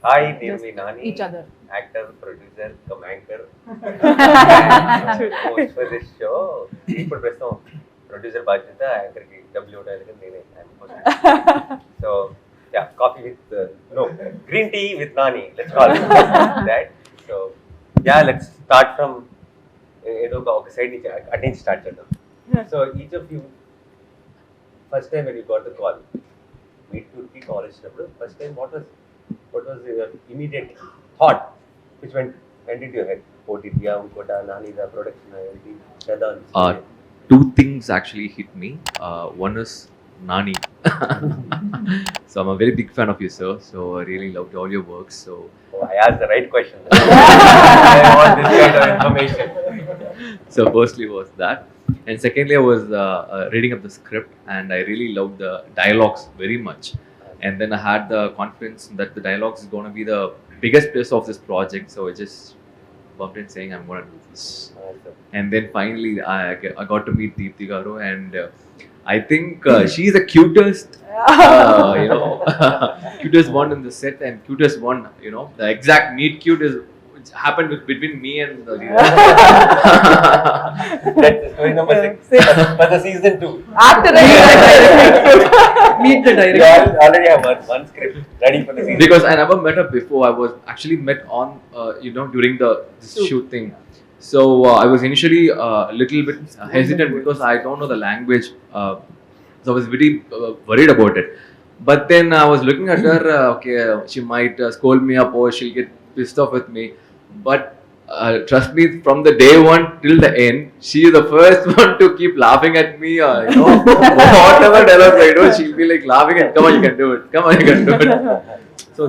Hi, name me Nani. Each other. Actor, producer, anchor. And host for this show. ఇప్పుడు ప్రస్తుతం producer బాధ్యత యాంకర్కి డబ్బులు ఇవ్వడానికి నేనే so yeah, coffee with no green tea with Nani. Let's call it that. So yeah, let's start from ఏదో ఒక side నుంచి అటు నుంచి స్టార్ట్ చేద్దాం. So each of you, first time when you got the call, meet to call వచ్చినప్పుడు first time what was your immediate thought which went into your head? OTT, Unkota, Nani, the production, Shadan. Two things actually hit me. One is Nani. So I'm a very big fan of you, sir. So I really loved all your works. So I asked the right question. I want this kind of information. So firstly was that, and secondly I was reading up the script, and I really loved the dialogues very much. And then I had the confidence that the dialogues is going to be the biggest piece of this project. So I just bumped in saying I'm going to do this. And then finally I got to meet Deepthi garu, and I think she's the cutest, cutest one in the set, and cutest one, the exact meet cute is which happened between me and the That's story number 6. For the season 2. After meet the director. You already have one script ready for the season. Because I never met her before. I was actually met on, during this shoot thing. So I was initially a little bit hesitant because I don't know the language. So I was very worried about it. But then I was looking at her, okay, she might scold me up or she'll get pissed off with me. But trust me, from the day one till the end, she is the first one to keep laughing at me. Whatever dialogue I do, she'll be like laughing and come on, you can do it. Come on, you can do it. So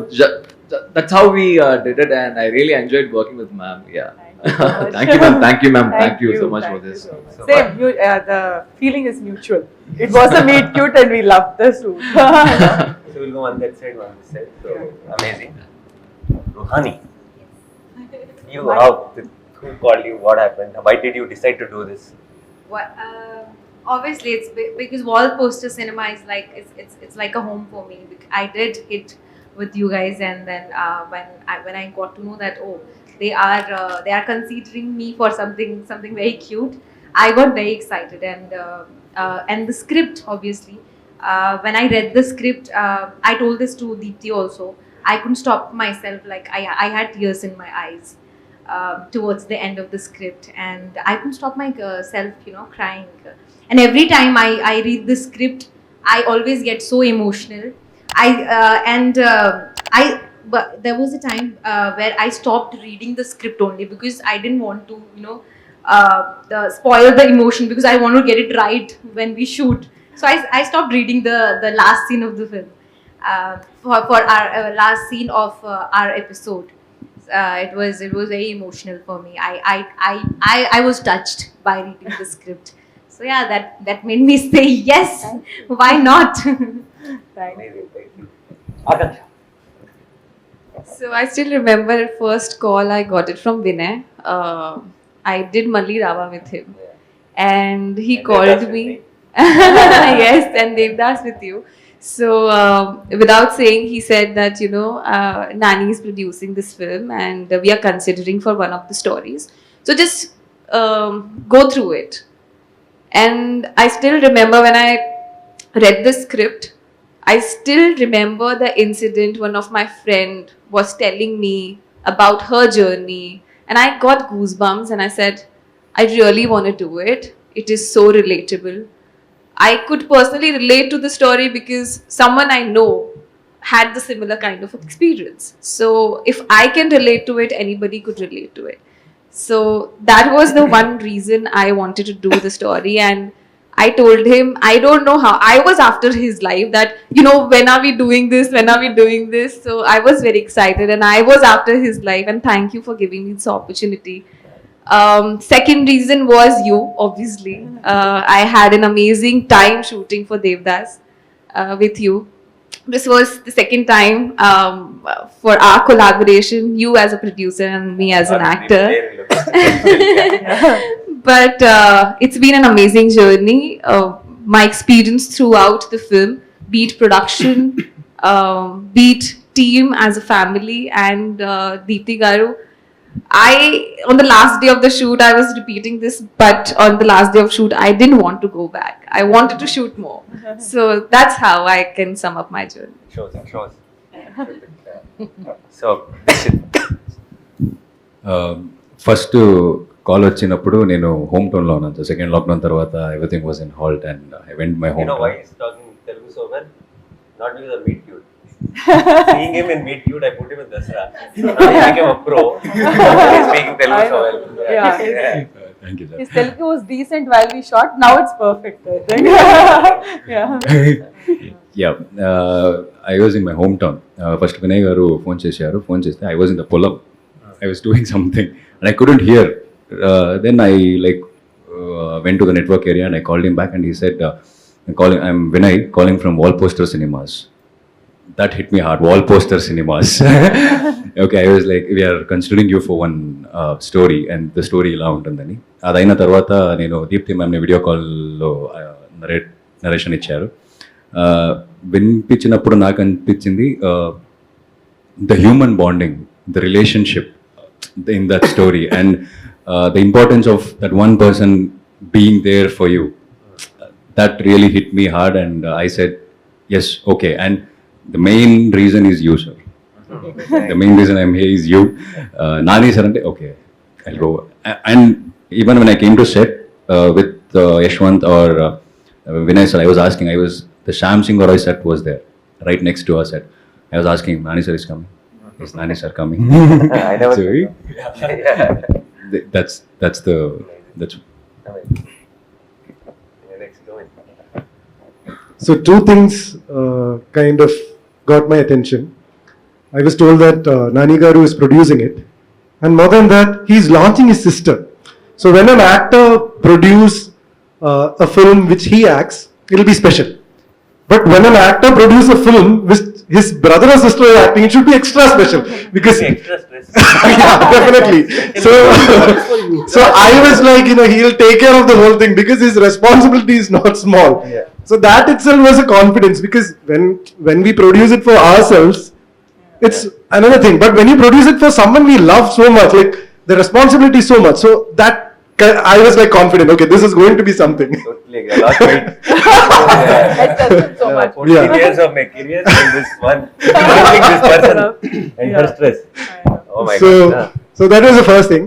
that's how we did it, and I really enjoyed working with ma'am. Yeah. Thank you, ma'am. Thank you, ma'am. Thank you so much for this. Same. The feeling is mutual. It was a meet cute, and we loved the shoot. So we'll go on that side, one this side. So amazing. Rohini, who called you? What happened? Why did you decide to do this? What? Obviously, it's because wall poster cinema is like it's like a home for me. I did hit with you guys, and then when I got to know that they are considering me for something very cute, I got very excited, and the script, obviously, when I read the script, I told this to Deepthi also. I couldn't stop myself. Like I had tears in my eyes towards the end of the script, and I couldn't stop myself, crying. And every time I read the script, I always get so emotional. But there was a time where I stopped reading the script only because I didn't want to, spoil the emotion, because I want to get it right when we shoot. So I stopped reading the last scene of the film for our last scene of our episode. It was very emotional for me. I was touched by reading the script. So yeah, that made me say yes. Why not? Amazing. Thank you. Akansha. So I still remember first call I got it from Vinay. I did Malli Rava with him, and he called me. Yes, and Devdas with you. So without saying, he said that Nani is producing this film, and we are considering for one of the stories. So just go through it. And I still remember when I read the script, I still remember the incident. One of my friend was telling me about her journey, and I got goosebumps, and I said, I really want to do it. It is so relatable. I could personally relate to the story because someone I know had the similar kind of experience. So if I can relate to it, anybody could relate to it. So that was the one reason I wanted to do the story. And I told him, I don't know how. I was after his life that, when are we doing this? When are we doing this? So I was very excited, and I was after his life, and thank you for giving me this opportunity. Second reason was you, obviously. I had an amazing time shooting for Devdas with you. This was the second time for our collaboration, you as a producer and me as an actor. But it's been an amazing journey. My experience throughout the film, be it production, be it team, as a family, and Deepthi Garu. On the last day of the shoot, I was repeating this, but on the last day of shoot, I didn't want to go back. I wanted to shoot more. So that's how I can sum up my journey. Shows. So, Dixit. First call వచ్చినప్పుడు నేను home టౌన్లో ఉన్నాను. Second lockdown తర్వాత everything was in halt and I went my You home know why he's talking Telugu so well? Not because of Meet Cute. Seeing him in Meet Cute, I put him in Dasra. So now he became a pro. He's speaking Telugu so well. Yeah. Thank you sir. His Telugu was decent while we shot. Now it's perfect, I think. Yeah I was in my home town. First Vinay గారు phone చేస్తే I was in the పొలం. I was doing something and I couldn't hear. Then I went to the network area and I called him back and he said, I'm Vinay calling from Wallposter Cinemas. That hit me hard. Wallposter Cinemas. Okay, I was like, we are considering you for one story and the story ఇలా ఉంటుందని. అదైన తర్వాత నేను Deepti మ్యామ్ని video కాల్లో narration ఇచ్చారు. వినిపించినప్పుడు నాకు అనిపించింది the human bonding, the relationship in that story and the importance of that one person being there for you. That really hit me hard and I said, yes, okay. And the main reason is you, sir. The main reason I'm here is you. Nani sir, okay, I'll go. And even when I came to set with Ashwant or Vinay sir, I was asking, the Sham Singh Roy set was there, right next to our set. I was asking, Nani sir is coming. Is Nani sir coming? I never So, yeah. that's Amazing. Yeah, next, go in. So two things kind of got my attention. I was told that Nani Garu is producing it, and more than that, he's launching his sister. So when an actor produce a film which he acts, it'll be special. But when an actor produces a film which his brother or sister is acting, it should be extra special because Extra stress. yeah, definitely. So I was like, he'll take care of the whole thing because his responsibility is not small. Yeah. So that itself was a confidence because when we produce it for ourselves, it's another thing. But when you produce it for someone we love so much, like the responsibility is so much. So that I was like confident. Okay, this is going to be something. Totally agree. I lost weight. I trusted so much. 14 years of my career in this one. Helping this person and her stress. Oh my God. So that was the first thing.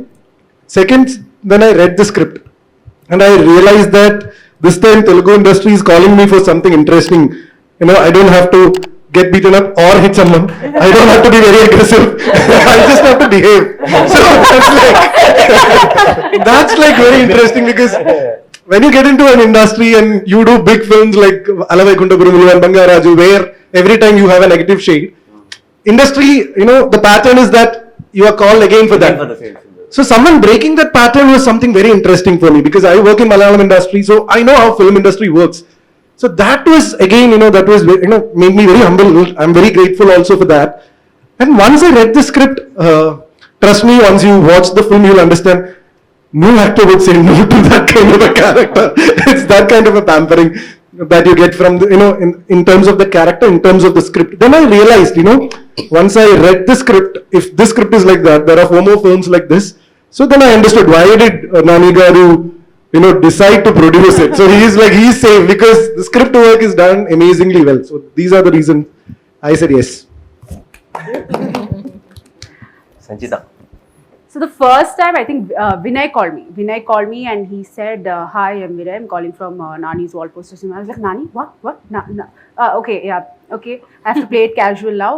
Second, then I read the script and I realized that this time Telugu industry is calling me for something interesting. I don't have to get beaten up or hit someone. I don't have to be very aggressive. I just have to behave. So that's like very interesting because when you get into an industry and you do big films like Alavaikunta Gurumulu and Bangaraju, where every time you have a negative shade, industry, the pattern is that you are called again for that. For the same thing. So someone breaking that pattern was something very interesting for me because I work in Malayalam industry, so I know how film industry works. So that was again, that was made me very humble. I'm very grateful also for that. And once I read the script, trust me, once you watch the film, you'll understand. No actor would say no to that kind of a character. It's that kind of a pampering that you get from the, in terms of the character, in terms of the script. Then I realized, once I read the script, if this script is like that, there are 4 more films like this. So then I understood why did Nani Garu, decide to produce it. So he's safe because the script work is done amazingly well. So these are the reasons I said yes. Sanchita. So the first time, I think Vinay called me. Vinay called me and he said, "Hi, I'm Vinay. I'm calling from Nani's Wallposter Cinema." I was like, "Nani? What? Okay, yeah, okay. I have to play it casual now.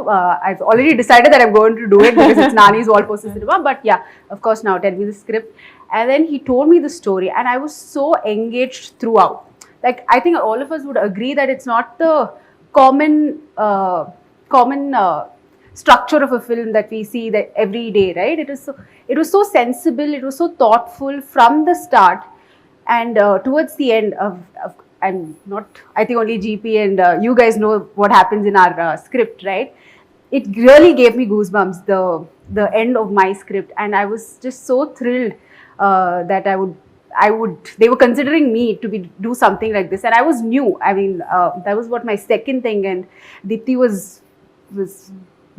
I've already decided that I'm going to do it because it's Nani's Wallposter Cinema. But yeah, of course, now tell me the script." And then he told me the story, and I was so engaged throughout. Like I think all of us would agree that it's not the common structure of a film that we see that every day, right? It was so sensible, it was so thoughtful from the start, and towards the end I think only GP and you guys know what happens in our script, right? It really gave me goosebumps, the end of my script, and I was just so thrilled that they were considering me to do something like this, and I was new. I mean, that was what my second thing, and Deepthi was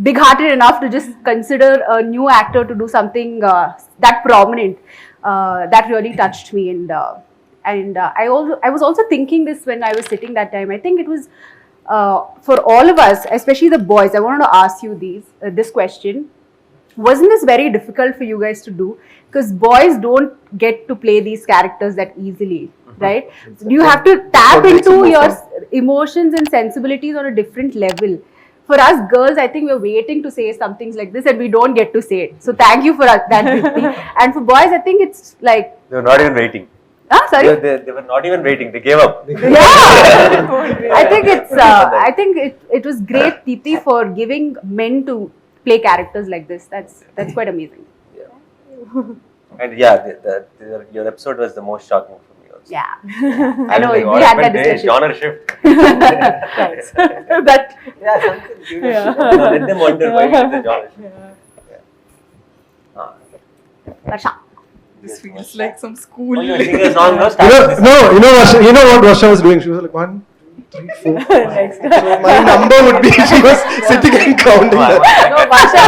big-hearted enough to just consider a new actor to do something that prominent. That really touched me, and I was also thinking this when I was sitting that time. I think it was for all of us, especially the boys. I wanted to ask you this question. Wasn't this very difficult for you guys to do? Because boys don't get to play these characters that easily, right? So you have to tap into your emotions and sensibilities on a different level. For us girls, I think we're waiting to say some things like this and we don't get to say it. So thank you for that, Deepthi. And for boys, I think it's like... They were not even waiting. Sorry? They were not even waiting. They gave up. Yeah. I think it was great, Deepthi, for giving men to play characters like this. That's quite amazing. And yeah, your episode was the most shocking for me also. Yeah. I know, was like, we what had that happened there? discussion. Genre shift. That Yeah, something curious. Let them wonder why it is the genre shift. Varsha. this feels like some school. Oh, you were singing a song, no? You know what Varsha was doing? She was like 1, 3, 4. So my number would be, she was sitting and counting that. No, Varsha.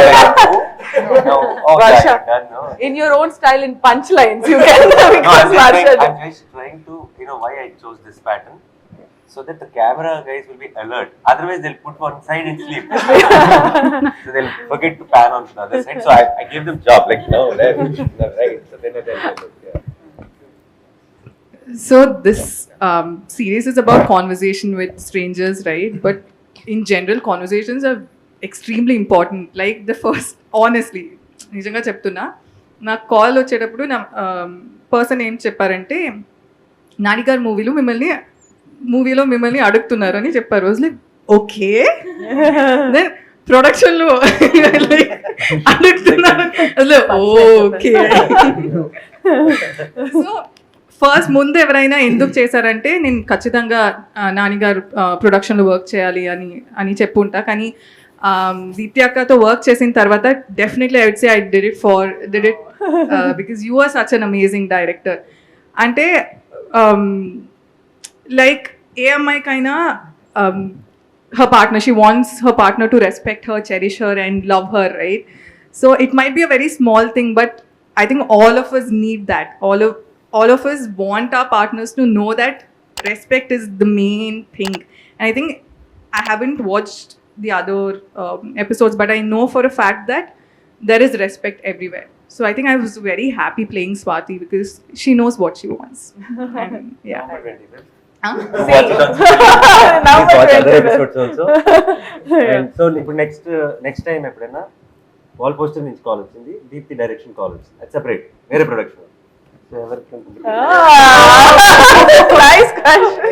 No. Oh, Varsha. yeah, done, no. In your own style, in punchlines, you can. No, Because Varsha. I'm just trying to, why I chose this pattern. So that the camera guys will be alert. Otherwise, they'll put one side and sleep. So they'll forget to pan on the other side. So I gave them job, like, no, left, no, right. So then they'll look, yeah. So this series is about conversation with strangers, right? But in general, conversations are extremely important. Like the first, honestly, నిజంగా చెప్తున్నా, నాకు call వచ్చేటప్పుడు నా person ఏం చెప్పారంటే, నాని గారు మూవీలో మిమ్మల్ని అడుగుతున్నారు అని చెప్పారు. లైక్ ఓకే, దెన్ ప్రొడక్షన్లో అడుగుతున్నారు. ఓకే. సో ఫస్ట్ ముందు ఎవరైనా ఎందుకు చేశారంటే, నేను ఖచ్చితంగా నాన్నగారు ప్రొడక్షన్లో వర్క్ చేయాలి అని చెప్పుంటా. కానీ దీప్తి అక్కతో వర్క్ చేసిన తర్వాత definitely I would say I did it because you are such an amazing director. అంటే లైక్ ఏ అమ్మాయికైనా her partner, she wants her partner to respect her, cherish her and love her, right? So it might be a very small thing, but I think all of us need that. All of us want our partners to know that respect is the main thing. And I think I haven't watched the other episodes, but I know for a fact that there is respect everywhere. So I think I was very happy playing Swati because she knows what she wants. And, yeah. Watch it on watch other episodes also. And so next time ఎప్పుడైనా wall poster నుంచి call వచ్చింది, Deepti direction call వచ్చింది, అది separate వేరే production. So ఎవరికి Nice question.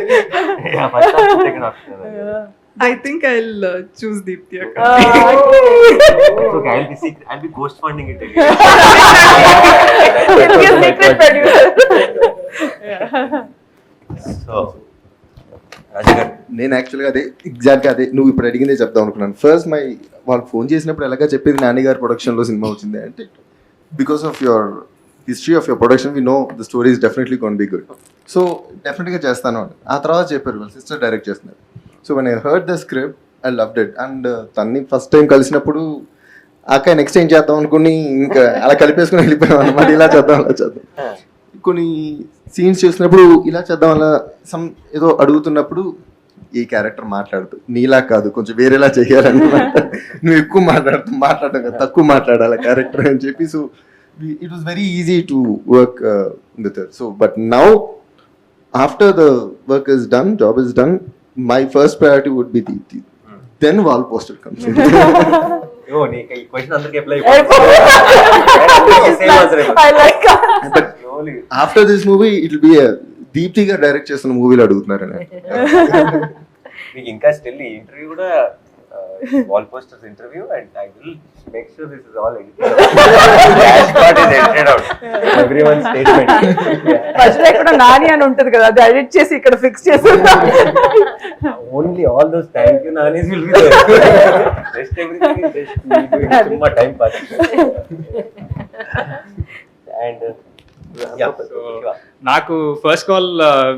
I think I'll choose Deepthi akka. Okay, I'll be ghost funding it again. It'll be a secret producer. So రాజుగారు, నేను యాక్చువల్గా ఎగ్జాక్ట్గా అదే నువ్వు ఇప్పుడు అడిగిందే చెప్దాం అనుకున్నాను. ఫస్ట్ వాళ్ళు ఫోన్ చేసినప్పుడు ఎలాగా చెప్పేది, నాన్నగారు ప్రొడక్షన్లో సినిమా వచ్చింది అంటే, because of your history of your production we know the story is definitely gonna be good. So డెఫినెట్గా చేస్తాను అని ఆ తర్వాత చెప్పారు, వాళ్ళ సిస్టర్ డైరెక్ట్ చేస్తున్నారు. So when I heard the script I loved it. And తన్ని ఫస్ట్ టైం కలిసినప్పుడు అక్క నెక్స్ట్ ఏం చేద్దాం అనుకుని ఇంకా అలా కలిపేసుకుని వెళ్ళిపోయాం అనమాట. ఇలా చేద్దాం అలా చేద్దాం. కొన్ని సీన్స్ చేసినప్పుడు ఇలా చేద్దాం అలా ఏదో అడుగుతున్నప్పుడు ఈ క్యారెక్టర్ మాట్లాడుతూ నీలా కాదు కొంచెం వేరేలా చేయాలన్నమాట. నువ్వు ఎక్కువ మాట్లాడటం కదా, తక్కువ మాట్లాడాలి క్యారెక్టర్ అని చెప్పి. So it was very easy to work with her. So but now after the work is done, job is done, my first priority would be Deepthi. Then wall poster comes in. నీకు ఈ question అందరికీ apply I like that. But after this movie it will be a Deepthi ga direct చేస్తున్న మూవీలో అడుగుతున్నారని. మీకు ఇంకా still ఈ interview కూడా wall posters interview, and I will make sure this is all edited out everyone statement. First ఇక్కడ నాని అని ఉంటుంది కదా, అది ఎడిట్ చేసి ఇక్కడ ఫిక్స్ చేసి only all those thank you nannies will be there. Just everything is just me doing సుమ్మా time pass. And నాకు ఫస్ట్ కాల్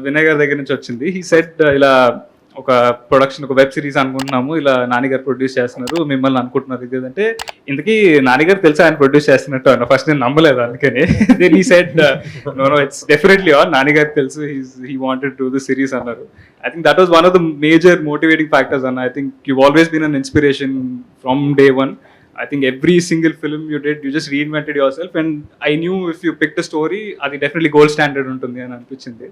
వినయ్ గారి దగ్గర నుంచి వచ్చింది. హీ సెడ్ ఇలా ఒక ప్రొడక్షన్, ఒక వెబ్ సిరీస్ అనుకుంటున్నాము, ఇలా నాన్నగారు ప్రొడ్యూస్ చేస్తున్నారు, మిమ్మల్ని అనుకుంటున్నారు ఇది అంటే, ఇంతకీ నాన్నగారు తెలుసా ఆయన ప్రొడ్యూస్ చేస్తున్నట్టు అన్న. ఫస్ట్ నేను నమ్మలేదు, అందుకని then he said no it's definitely on, నాన్నగారు తెలుసు, he wanted to the series అన్నారు. I think that was one of the major motivating factors, and I think you've always been an inspiration from day one. I think every single film you did, you just reinvented yourself, and I knew if you picked a story, అది definitely gold standard ఉంటుంది అని అనిపించింది.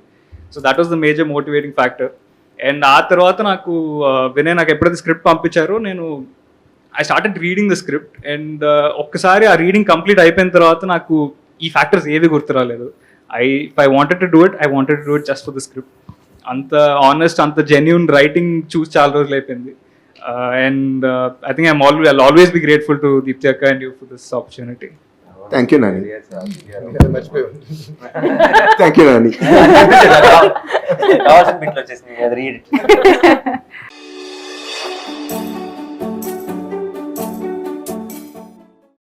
So that was the major motivating factor. And ఆ తర్వాత నాకు వినయ్ నాకు ఎప్పుడైతే script పంపించారో, నేను I started reading the script, and ఒక్కసారి ఆ రీడింగ్ కంప్లీట్ అయిపోయిన తర్వాత నాకు ఈ ఫ్యాక్టర్స్ ఏవి గుర్తు రాలేదు. I wanted to do it just for the script. అంత ఆనెస్ట్, అంత జెన్యూన్ రైటింగ్ చూసి చాలా రోజులు అయిపోయింది. And I think I'll always be grateful to Deepthi akka and you for this opportunity. Thank you, Nani. Thank you, Nani. కావాల్సిన బిట్లు వచ్చేసింది, అది read it.